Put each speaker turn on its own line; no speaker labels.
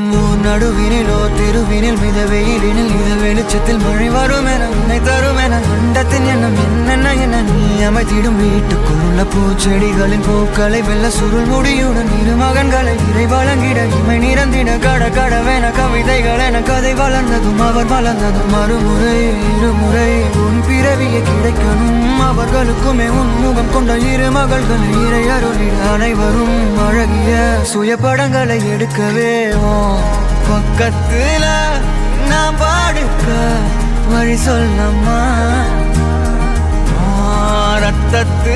நடுவினிலோ தெருவினில் மித வெயிலினில் இத வெளிச்சத்தில் மழை வரும் என உன்னை தரும் என அண்டத்தின் எண்ணம் என்னென்ன என நீ அமைத்திடும் வீட்டுக்குள்ள பூச்செடிகளின் பூக்களை வெல்ல சுருள் முடியுடன் இரு மகன்களை இறை வழங்கிட இமை நிறந்திட கட கடவென கவிதைகள் என கதை வளர்ந்ததும் அவர் வளர்ந்ததும் மறுமுறை இருமுறை உன் பிறவியை கிடைக்கணும் அவர்களுக்குமே உன்முகம் கொண்ட இரு மகள்களை இறை அருளிட அனைவரும் அழகிய சுய படங்களை எடுக்கவே பக்கத்துல நான் பாடுக்க வழி சொல்லம்மா ரத்தத்து